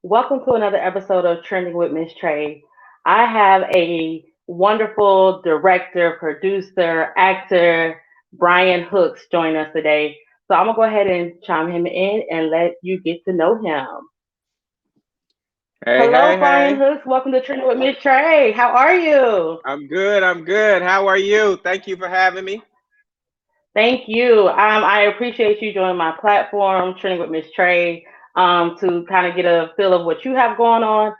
Welcome to another episode of Trending with Miss Trey. I have a wonderful director, producer, actor, Brian Hooks, join us today. So I'm gonna go ahead and chime him in and let you get to know him. Hey, Hello, hey, Brian hey. Hooks. Welcome to Trending with Miss Trey. How are you? I'm good. I'm good. How are you? Thank you for having me. Thank you. I appreciate you joining my platform, Trending with Miss Trey, to kind of get a feel of what you have going on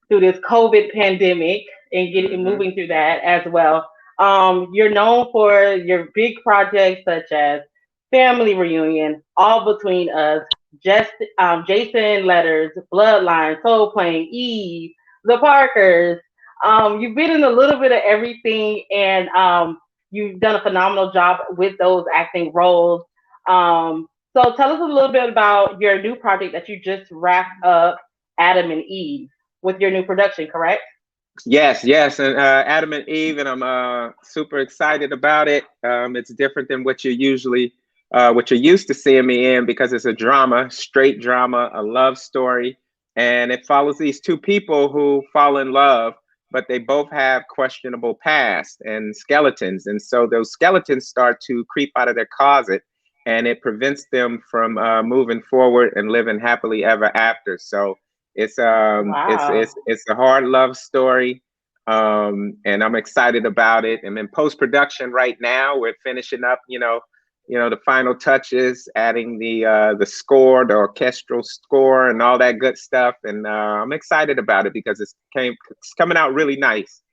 through this COVID pandemic and get Hmm. moving through that as well. You're known for your big projects such as Family Reunion, All Between Us, just Jason Letters, Bloodline, Soul Plane, Eve, The Parkers. You've been in a little bit of everything, and you've done a phenomenal job with those acting roles. So tell us a little bit about your new project that you just wrapped up, Adam and Eve, with your new production, correct? Yes, yes, and Adam and Eve, and I'm super excited about it. It's different than what you're used to seeing me in because it's a drama, straight drama, a love story, and it follows these two people who fall in love, but they both have questionable past and skeletons, and so those skeletons start to creep out of their closet, and it prevents them from moving forward and living happily ever after. So Wow. it's a hard love story, and I'm excited about it. I'm in post production right now. We're finishing up, the final touches, adding the score, the orchestral score, and all that good stuff. And I'm excited about it because it's coming out really nice.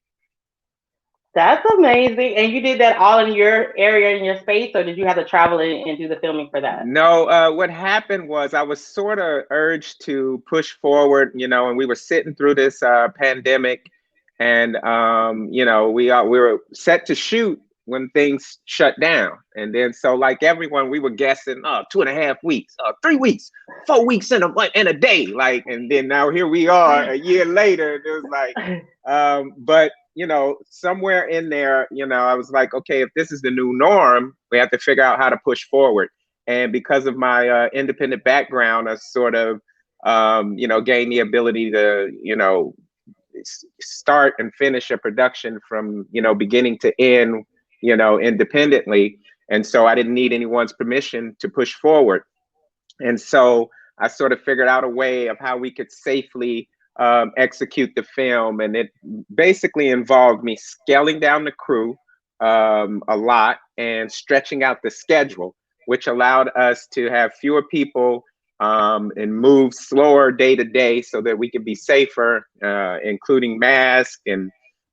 That's amazing. And you did that all in your area, in your space, or did you have to travel and do the filming for that? No, what happened was I was sort of urged to push forward, and we were sitting through this pandemic, and we were set to shoot when things shut down, and then so like everyone, we were guessing, 2.5 weeks, 3 weeks, 4 weeks in a day, like, and then now here we are a year later. And it was like, but somewhere in there, I was like, okay, if this is the new norm, we have to figure out how to push forward. And because of my independent background, I sort of, gained the ability to, start and finish a production from, beginning to end, independently. And so I didn't need anyone's permission to push forward. And so I sort of figured out a way of how we could safely execute the film. And it basically involved me scaling down the crew a lot and stretching out the schedule, which allowed us to have fewer people and move slower day to day so that we could be safer, including mask and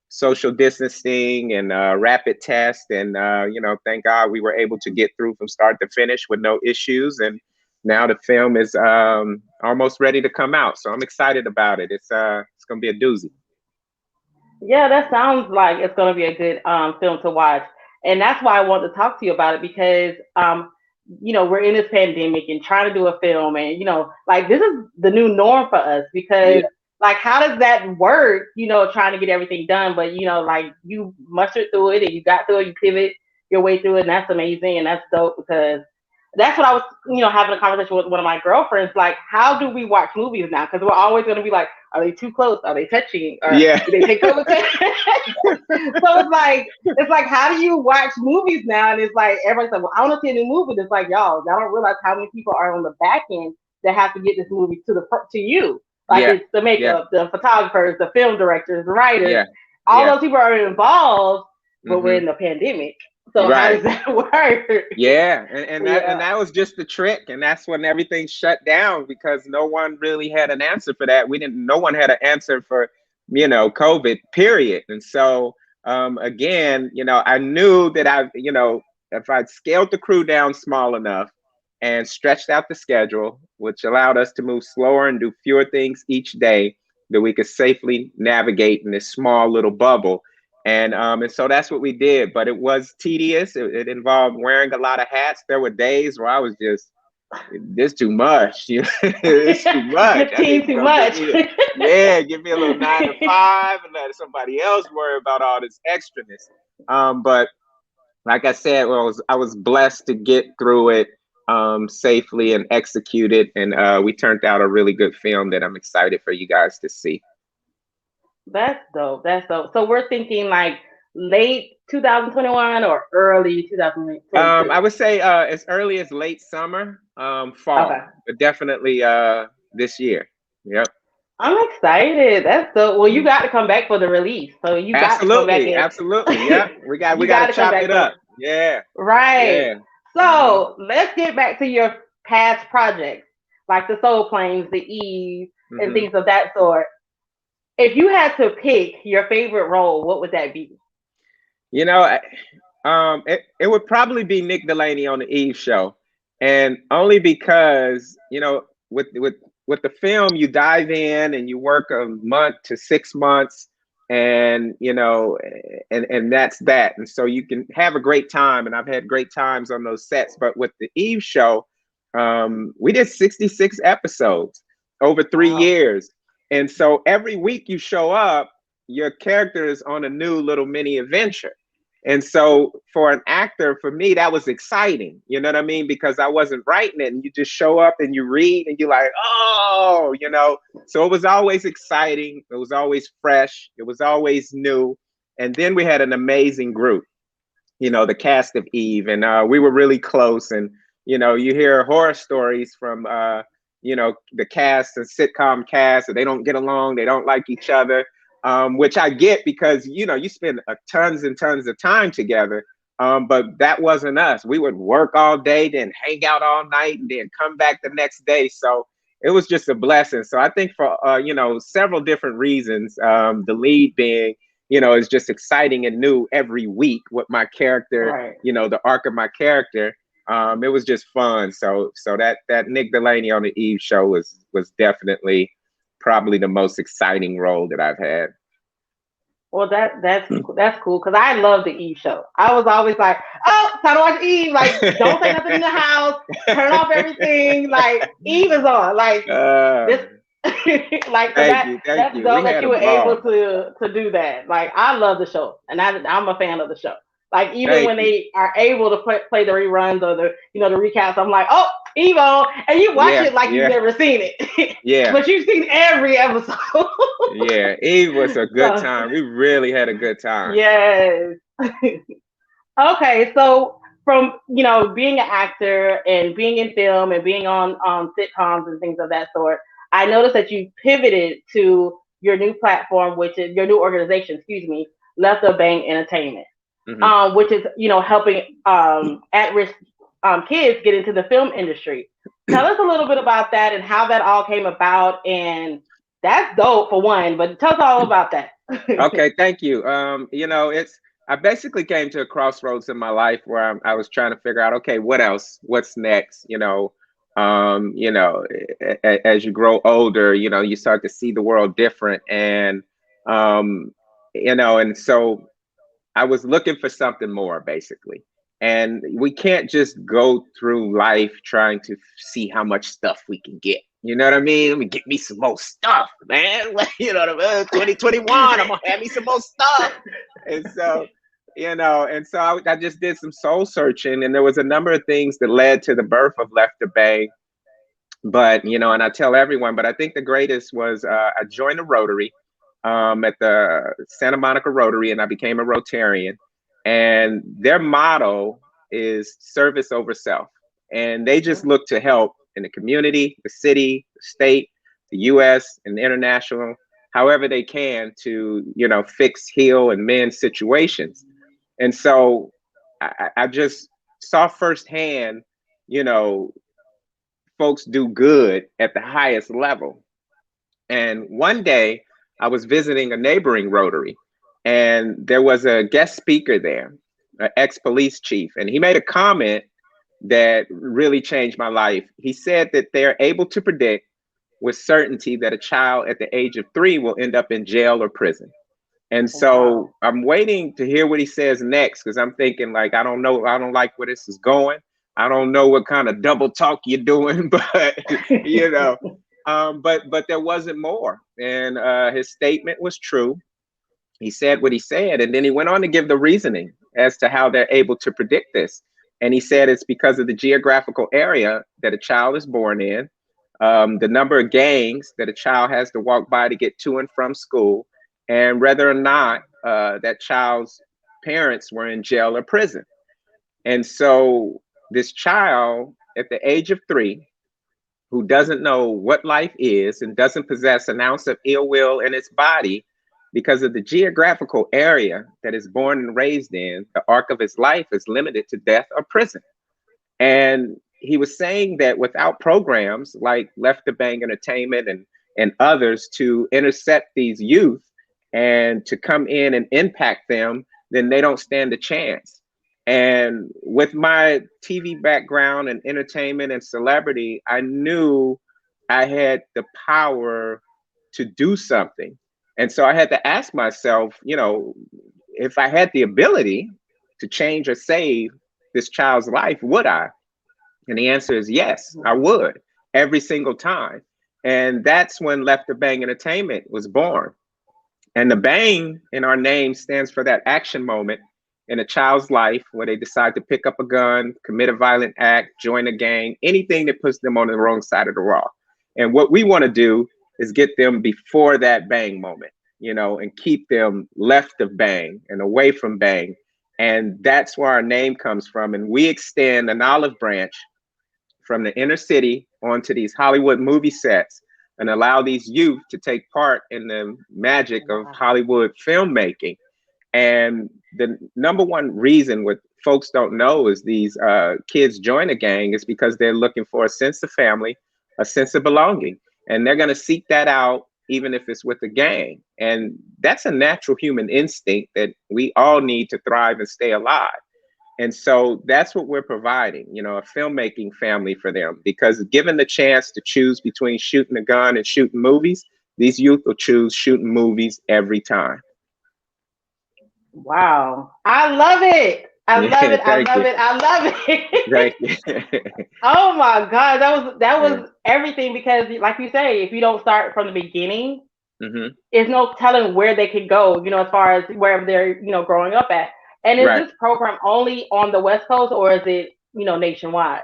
social distancing and rapid test. And, thank God we were able to get through from start to finish with no issues. And now the film is almost ready to come out. So I'm excited about it. It's going to be a doozy. Yeah, that sounds like it's going to be a good film to watch. And that's why I wanted to talk to you about it because, we're in this pandemic and trying to do a film. And, like this is the new norm for us because, Yeah. like, how does that work, trying to get everything done? But, like you mustered through it and you got through it, you pivot your way through it. And that's amazing. And that's dope because that's what I was, having a conversation with one of my girlfriends. Like, how do we watch movies now? Because we're always going to be like, are they too close? Are they touching? Or Yeah. do they take COVID test? So it's like, how do you watch movies now? And it's like everybody's like, well, I want to see a new movie. And it's like, y'all don't realize how many people are on the back end that have to get this movie to you. Like Yeah. it's the Yeah. makeup, the photographers, the film directors, the writers. Yeah. All Yeah. those people are involved, but we're in Hmm. the pandemic. So how does Right. that work? Yeah, and that Yeah. was just the trick, and that's when everything shut down because no one really had an answer for that. No one had an answer for, COVID, period. And so, again, I knew that if I'd scaled the crew down small enough and stretched out the schedule, which allowed us to move slower and do fewer things each day, that we could safely navigate in this small little bubble. And so that's what we did. But it was tedious. It involved wearing a lot of hats. There were days where I was just, this too much. It's too much. I need 15 to too go get much. me give me a little 9 to 5 and let somebody else worry about all this extraness. But like I said, well, I was blessed to get through it safely and executed. And we turned out a really good film that I'm excited for you guys to see. That's dope. That's dope. So we're thinking like late 2021 or early 2022. I would say as early as late summer, Okay. fall, but definitely this year. Yep. I'm excited. That's dope. Well, you Mm. got to come back for the release. So you got to come back Absolutely, and absolutely. Yep. We you got got to to come chop back it for up. Yeah, right. yeah. Hmm. So let's get back to your past projects, like the Soul Planes, the Eve, and Hmm. things of that sort. If you had to pick your favorite role, what would that be? You know, it would probably be Nick Delaney on the Eve show, and only because with the film you dive in and you work a month to 6 months, and and that's that, and so you can have a great time, and I've had great times on those sets. But with the Eve show, we did 66 episodes over three Wow. years, and so every week you show up, your character is on a new little mini adventure. And so for an actor, for me, that was exciting. You know what I mean? Because I wasn't writing it, and you just show up and you read and you're like, oh, So it was always exciting. It was always fresh. It was always new. And then we had an amazing group, the cast of Eve, and we were really close. And, you hear horror stories from, the cast and sitcom cast, and they don't get along. They don't like each other, which I get because, you spend tons and tons of time together. But that wasn't us. We would work all day, then hang out all night, and then come back the next day. So it was just a blessing. So I think for, several different reasons, the lead being, is just exciting and new every week with my character, Right. the arc of my character. It was just fun. So that Nick Delaney on the Eve show was definitely probably the most exciting role that I've had. Well, that's cool because I love the Eve show. I was always like, oh, time to watch Eve. Like, don't say nothing in the house. Turn off everything. Like, Eve is on. Like uh, this. Like so thank that's you. We dope that had you a were able ball. to do that. Like I love the show, and I'm a fan of the show. Like even Thank when you. they are able to play the reruns or the recaps, I'm like, oh, Evo, and you watch Yeah, it like you've yeah, never seen it, yeah, but you've seen every episode. yeah. Eve was a good So time. We really had a good time. yes. Okay, so from being an actor and being in film and being on sitcoms and things of that sort, I noticed that you pivoted to your new platform, which is your new organization, excuse me, Left of Bang Entertainment, Hmm. which is helping at risk kids get into the film industry. Tell us a little bit about that and how that all came about, and that's dope for one. But tell us all about that. Okay, thank you. It's I basically came to a crossroads in my life where I was trying to figure out, okay, what else? What's next? As you grow older, you start to see the world different, and um, and so I was looking for something more, basically. And we can't just go through life trying to see how much stuff we can get. You know what I mean? Let me get me some more stuff, man. You know what I mean? 2021, I'm gonna have me some more stuff. And so, I just did some soul searching, and there was a number of things that led to the birth of Left to Bang. But and I tell everyone, but I think the greatest was I joined the Rotary at the Santa Monica Rotary, and I became a Rotarian. And their motto is service over self, and they just look to help in the community, the city, the state, the U.S. and the international, however they can to fix, heal, and mend situations. And so I just saw firsthand, you know, folks do good at the highest level. And one day I was visiting a neighboring Rotary, and there was a guest speaker there, an ex police chief, and he made a comment that really changed my life. He said that they're able to predict with certainty that a child at the age of 3 will end up in jail or prison. And so Wow. I'm waiting to hear what he says next, because I'm thinking, like, I don't know, I don't like where this is going. I don't know what kind of double talk you're doing, but you know, but there wasn't more, and his statement was true. He said what he said, and then he went on to give the reasoning as to how they're able to predict this. And he said it's because of the geographical area that a child is born in, the number of gangs that a child has to walk by to get to and from school, and whether or not that child's parents were in jail or prison. And so this child at the age of 3, who doesn't know what life is and doesn't possess an ounce of ill will in its body, because of the geographical area that is born and raised in, the arc of his life is limited to death or prison. And he was saying that without programs like Left to Bang Entertainment and others to intercept these youth and to come in and impact them, then they don't stand a chance. And with my TV background and entertainment and celebrity, I knew I had the power to do something. And so I had to ask myself, if I had the ability to change or save this child's life, would I? And the answer is yes, I would, every single time. And that's when Left to Bang Entertainment was born. And the bang in our name stands for that action moment in a child's life where they decide to pick up a gun, commit a violent act, join a gang, anything that puts them on the wrong side of the law. And what we want to do is get them before that bang moment, and keep them left of bang and away from bang. And that's where our name comes from. And we extend an olive branch from the inner city onto these Hollywood movie sets and allow these youth to take part in the magic of Hollywood filmmaking. And the number one reason what folks don't know is these kids join a gang is because they're looking for a sense of family, a sense of belonging. And they're going to seek that out even if it's with a gang. And that's a natural human instinct that we all need to thrive and stay alive. And so that's what we're providing, a filmmaking family for them, because given the chance to choose between shooting a gun and shooting movies, these youth will choose shooting movies every time. Wow. I love it. I love it. I love it. I love it. Thank you. Oh my God. That was everything, because like you say, if you don't start from the beginning, there's no telling where they could go, as far as wherever they're, growing up at. And is this program only on the West Coast, or is it, nationwide?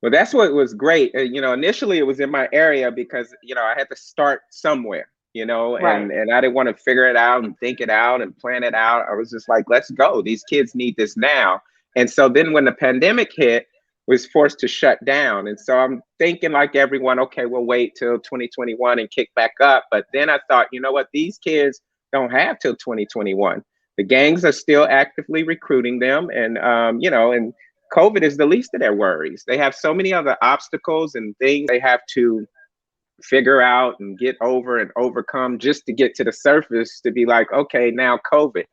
Well, that's what was great. Initially it was in my area because, I had to start somewhere, and I didn't want to figure it out and think it out and plan it out. I was just like, let's go. These kids need this now. And so then when the pandemic hit, was forced to shut down. And so I'm thinking like everyone, okay, we'll wait till 2021 and kick back up. But then I thought, you know what, these kids don't have till 2021. The gangs are still actively recruiting them. And, and COVID is the least of their worries. They have so many other obstacles and things they have to figure out and get over and overcome just to get to the surface to be like, okay, now COVID.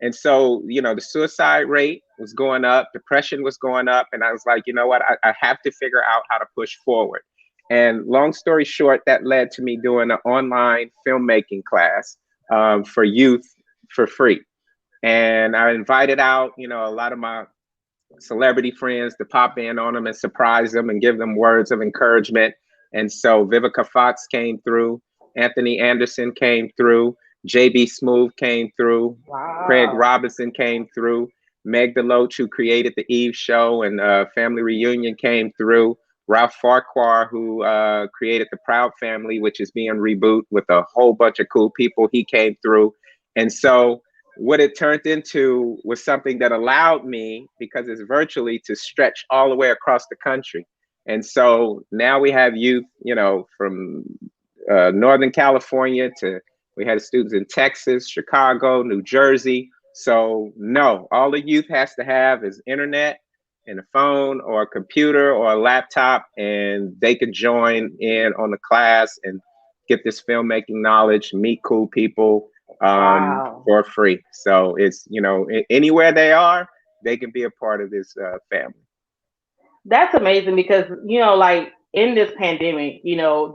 And so, the suicide rate was going up, depression was going up. And I was like, you know what, I have to figure out how to push forward. And long story short, that led to me doing an online filmmaking class for youth for free. And I invited out, a lot of my celebrity friends to pop in on them and surprise them and give them words of encouragement. And so Vivica Fox came through, Anthony Anderson came through, JB Smoove came through, Craig Robinson came through, Meg DeLoach, who created the Eve Show and Family Reunion, came through, Ralph Farquhar, who created the Proud Family, which is being rebooted with a whole bunch of cool people, he came through. And so what it turned into was something that allowed me, because it's virtually, to stretch all the way across the country. And so now we have youth, from Northern California to, we had students in Texas, Chicago, New Jersey. So no, all the youth has to have is internet and a phone or a computer or a laptop, and they can join in on the class and get this filmmaking knowledge, meet cool people for free. So it's, anywhere they are, they can be a part of this family. That's amazing, because, like in this pandemic,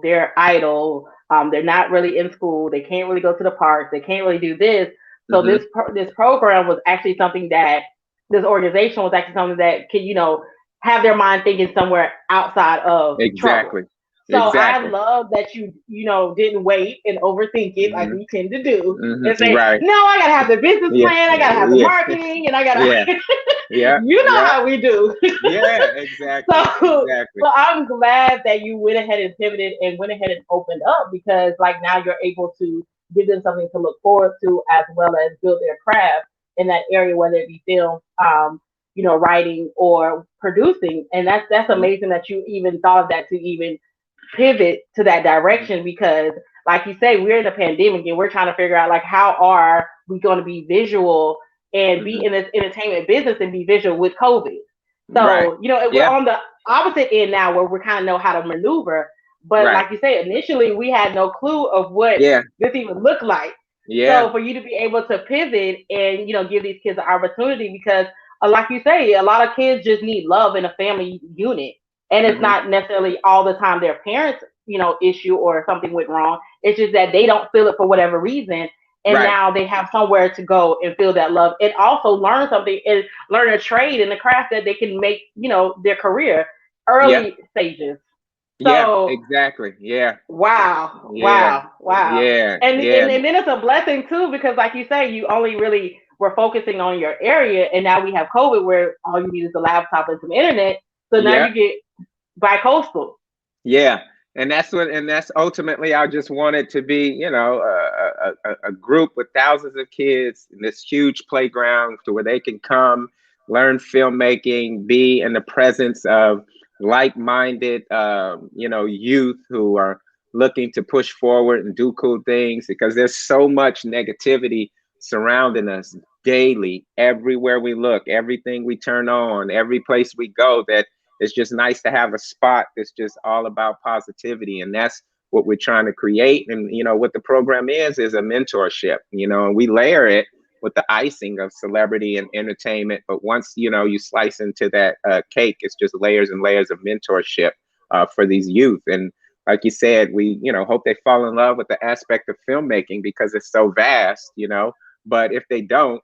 they're idle. They're not really in school. They can't really go to the park. They can't really do this. So this program was actually something that, this organization was actually something that could, have their mind thinking somewhere outside of trouble. So I love that you didn't wait and overthink it like we tend to do and say, no, I gotta have the business plan, I gotta have the marketing, and I gotta Yeah, You know yeah, how we do. yeah, exactly, exactly. So I'm glad that you went ahead and pivoted and went ahead and opened up because like now you're able to give them something to look forward to as well as build their craft in that area, whether it be film, writing or producing. And that's Mhm, amazing that you even thought of that to even pivot to that mhm. direction because like you say we're in a pandemic and we're trying to figure out like how are we going to be visual and be Mhm. in this entertainment business and be visual with COVID. Right. So we're Yeah. on the opposite end now where we kind of know how to maneuver, but Right. like you said initially we had no clue of what Yeah. this even looked like. So Yeah. for you to be able to pivot and give these kids an opportunity because like you say a lot of kids just need love in a family unit, and it's Hmm. not necessarily all the time their parents issue or something went wrong. It's just that they don't feel it for whatever reason, and Right. now they have somewhere to go and feel that love and also learn something and learn a trade and a craft that they can make their career Yeah. early stages. Yeah. So Exactly. Yeah. wow, Yeah. wow, wow. Yeah. And, Yeah. and and then it's a blessing too because like you say, you only really were focusing on your area and now we have COVID where all you need is a laptop and some internet. So now Yeah. you get bi-coastal. Yeah, and that's ultimately I just wanted to be, a group with thousands of kids in this huge playground to where they can come, learn filmmaking, be in the presence of like-minded, youth who are looking to push forward and do cool things because there's so much negativity surrounding us daily, everywhere we look, everything we turn on, every place we go that it's just nice to have a spot that's just all about positivity. And that's what we're trying to create. And, what the program is a mentorship, and we layer it with the icing of celebrity and entertainment. But once, you slice into that cake, it's just layers and layers of mentorship for these youth. And like you said, we, hope they fall in love with the aspect of filmmaking because it's so vast, but if they don't,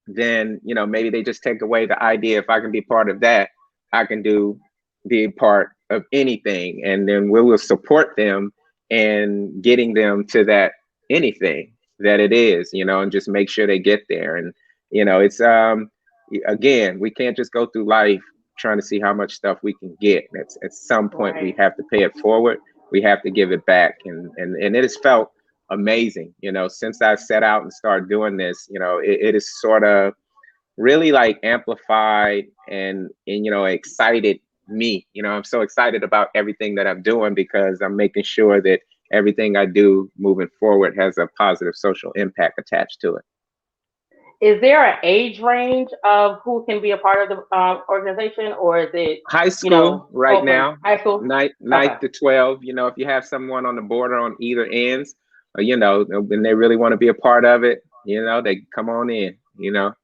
then maybe they just take away the idea if I can be part of that, I can be a part of anything, and then we will support them in getting them to that anything that it is, and just make sure they get there. And it's again, we can't just go through life trying to see how much stuff we can get. At some point we Right. have to pay it forward, we have to give it back. And it has felt amazing, since I set out and started doing this. It is sort of really like amplified and excited me. I'm so excited about everything that I'm doing because I'm making sure that everything I do moving forward has a positive social impact attached to it. Is there an age range of who can be a part of the organization, or is it, High school right open now, high school? ninth Okay. to 12. If you have someone on the border on either ends, and they really want to be a part of it, they come on in,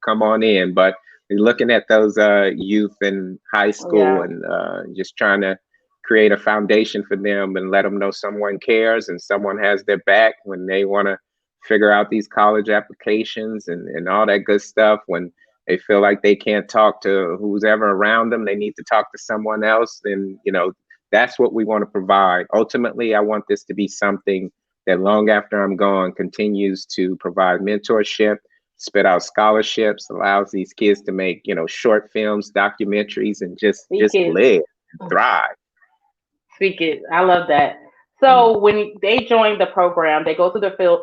come on in. But you're looking at those youth in high school Yeah. and just trying to create a foundation for them and let them know someone cares and someone has their back when they want to figure out these college applications and all that good stuff. When they feel like they can't talk to who's ever around them, they need to talk to someone else. And that's what we want to provide. Ultimately, I want this to be something that long after I'm gone continues to provide mentorship, spit out scholarships, allows these kids to make short films, documentaries, and Speak just it. live and thrive. Speak it. I love that. Mm. So when they join the program, they go to the film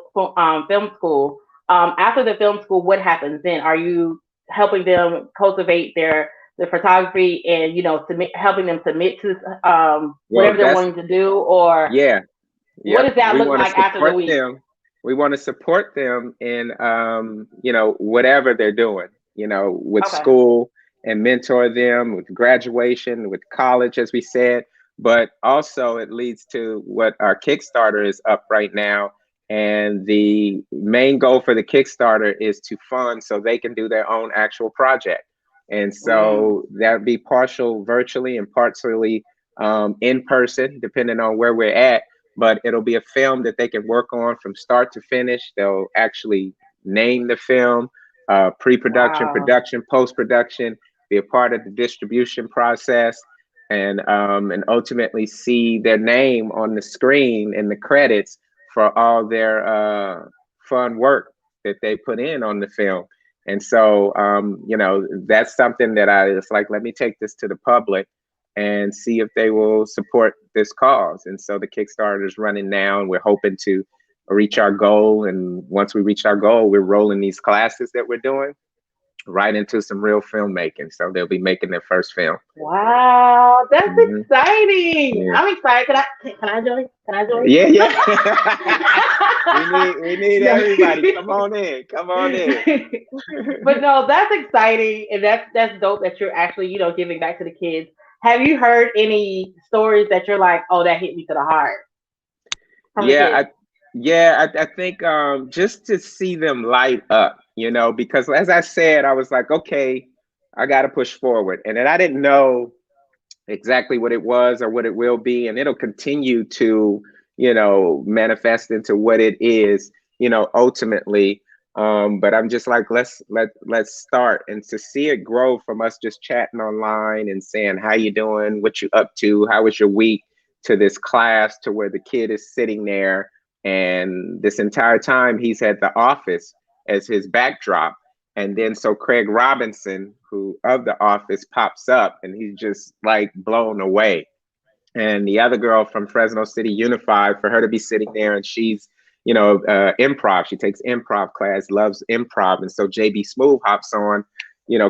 school. After the film school, what happens then? Are you helping them cultivate their photography and helping them submit to Well, whatever they're that's wanting to do, or yeah. what Yep, does that we look want to like after the support week? them. We want to support them in, whatever they're doing, with Okay. school and mentor them with graduation, with college, as we said. But also, it leads to what our Kickstarter is up right now. And the main goal for the Kickstarter is to fund so they can do their own actual project. And Mm. so that would be partial virtually and partially in person, depending on where we're at, but it'll be a film that they can work on from start to finish. They'll actually name the film, pre-production, Wow. production, post-production, be a part of the distribution process, and ultimately see their name on the screen in the credits for all their fun work that they put in on the film. And so, that's something that it's like, let me take this to the public and see if they will support this cause. And so the Kickstarter is running now, and we're hoping to reach our goal. And once we reach our goal, we're rolling these classes that we're doing right into some real filmmaking. So they'll be making their first film. Wow, that's Hmm. exciting. Yeah. I'm excited. Can I join? Can I join? Yeah, yeah. We need No. everybody. Come on in. Come on in. But no, that's exciting, and that's dope that you're actually, giving back to the kids. Have you heard any stories that you're like, oh, that hit me to the heart from the Yeah, kids? I think just to see them light up, because as I said, I was like, okay, I got to push forward, and then I didn't know exactly what it was or what it will be, and it'll continue to manifest into what it is, ultimately. But I'm just like, let's start, and to see it grow from us just chatting online and saying how you doing, what you up to, how was your week, to this class, to where the kid is sitting there, and this entire time he's had the office as his backdrop. And then so Craig Robinson, who of the office, pops up, and he's just like blown away. And the other girl from Fresno City Unified, for her to be sitting there, and she's, improv. She takes improv class, loves improv. And so JB Smooth hops on,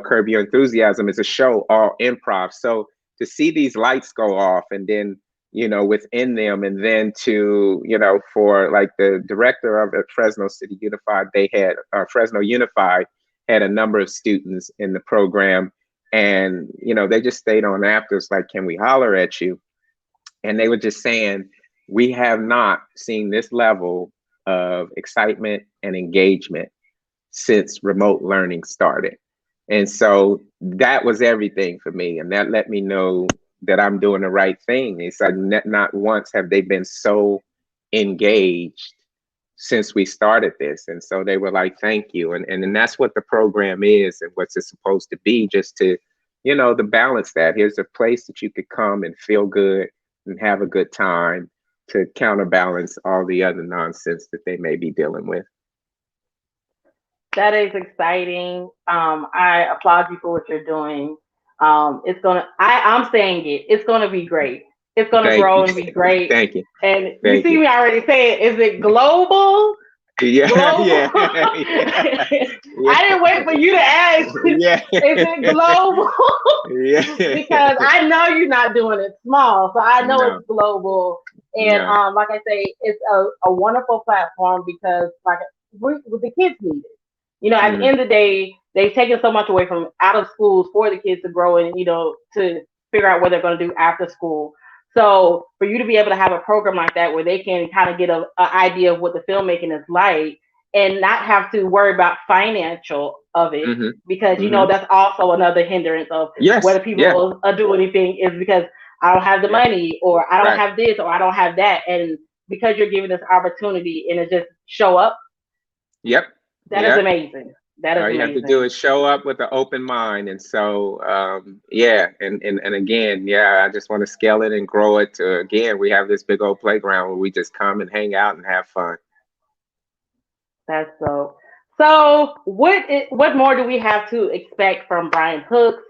Curb Your Enthusiasm is a show all improv. So to see these lights go off, and then, within them, and then to, for like the director of Fresno City Unified, they had Fresno Unified had a number of students in the program. And, they just stayed on after. It's like, can we holler at you? And they were just saying, we have not seen this level of excitement and engagement since remote learning started. And so that was everything for me. And that let me know that I'm doing the right thing. It's like not once have they been so engaged since we started this. And so they were like, thank you. And that's what the program is, and what's it supposed to be, just to, to balance that. Here's a place that you could come and feel good and have a good time, to counterbalance all the other nonsense that they may be dealing with. That is exciting. I applaud you for what you're doing. I'm saying it. It's gonna be great. It's gonna Thank grow you. and be great. Thank you. And you Thank see you. me already saying, is it global? Yeah, Global. yeah, yeah, I didn't wait for you to ask. yeah, Is it global? yeah. Because I know you're not doing it small, so I know it's No, global. And no. like I say, it's a wonderful platform because like the kids need it. At the Mm, end of the day, they've taken so much away from out of schools for the kids to grow and to figure out what they're going to do after school. So for you to be able to have a program like that where they can kind of get a idea of what the filmmaking is like and not have to worry about financial of it, hmm, because hmm. that's also another hindrance of Yes, whether yeah, people do anything, is because I don't have the yeah, money, or I don't right. have this, or I don't have that. And because you're giving this opportunity and it just show up, Yep, that is yep. amazing. That is All you have to do amazing. is show up with an open mind. And so, yeah, and again, yeah, I just want to scale it and grow it to, again, we have this big old playground where we just come and hang out and have fun. That's so. So what more do we have to expect from Brian Hooks?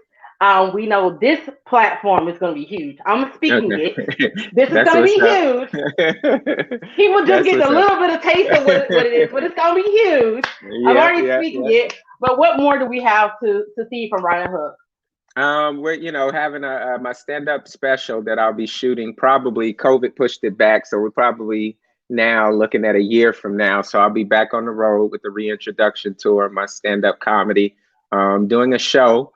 We know this platform is going to be huge. I'm speaking Okay. it. This is That's going to what's be up. huge. People just That's getting a what's up. little bit of taste of what it is, but it's going to be huge. I'm Yeah, already yeah, speaking yeah. it. But what more do we have to see from Brian Hooks? We're having my stand up special that I'll be shooting. Probably COVID pushed it back, so we're probably now looking at a year from now. So I'll be back on the road with the reintroduction tour of my stand up comedy. Doing a show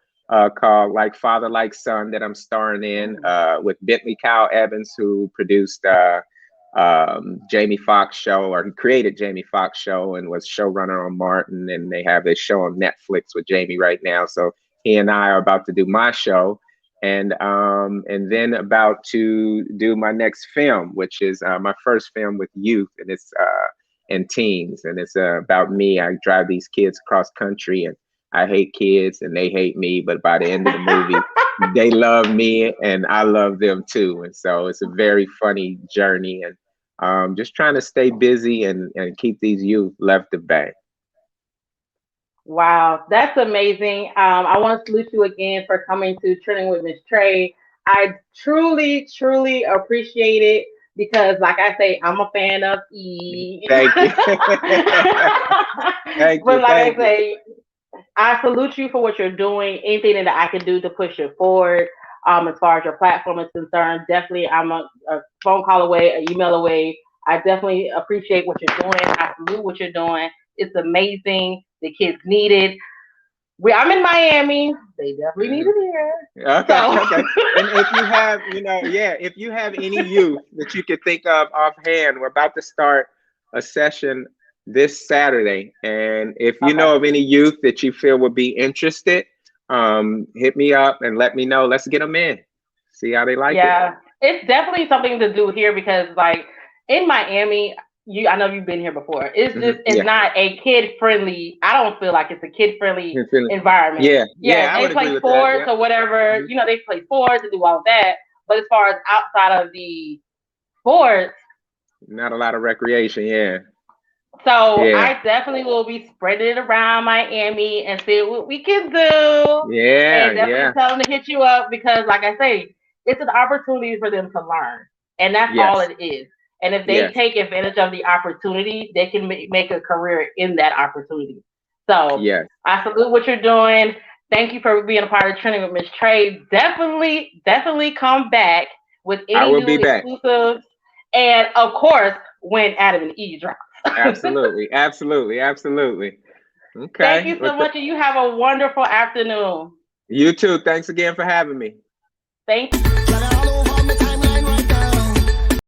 called Like Father Like Son that I'm starring in with Bentley Kyle Evans, who produced Jamie Foxx show, or he created Jamie Foxx show and was showrunner on Martin. And they have this show on Netflix with Jamie right now. So he and I are about to do my show, and then about to do my next film, which is my first film with youth, and it's and teens, and it's about me. I drive these kids across country, and I hate kids, and they hate me. But by the end of the movie, they love me, and I love them too. And so it's a very funny journey, and just trying to stay busy and keep these youth left of bang. Wow, that's amazing. I want to salute you again for coming to Trending with Miss Trey. I truly, truly appreciate it because, like I say, I'm a fan of E. Thank you. Thank But you. like I Thank you. say, I salute you for what you're doing. Anything that I can do to push it forward, as far as your platform is concerned, definitely I'm a phone call away, an email away. I definitely appreciate what you're doing. I salute what you're doing. It's amazing. The kids need it. I'm in Miami. They definitely need Mhm. it here. Okay, So okay. And if you have, yeah, if you have any youth that you could think of offhand, we're about to start a session this Saturday. And if you okay. know of any youth that you feel would be interested, hit me up and let me know. Let's get them in. See how they like it. Yeah, it's definitely something to do here because, like, in Miami, I know you've been here before. It's Yeah. not a kid friendly. I don't feel like it's a kid friendly You feel it? environment. Yeah, Yeah, yeah, I they would agree play with that. sports Yeah. or whatever. Hmm. They play sports and do all of that. But as far as outside of the sports, Not a lot of recreation. Yeah. so Yeah. I definitely will be spreading it around Miami and see what we can do, Yeah. and definitely Yeah. tell them to hit you up because, like I say, it's an opportunity for them to learn, and that's all Yes. it is. And if they Yes. take advantage of the opportunity, they can make a career in that opportunity. So Yes. I salute what you're doing. Thank you for being a part of Trending with Miss Trey. Definitely, definitely come back with I any will be new back. exclusives, and of course, when Adam and Eve drop. Absolutely. Absolutely. Absolutely. Thank Okay. you so much, and you have a wonderful afternoon. You too. Thanks again for having me. Thank you.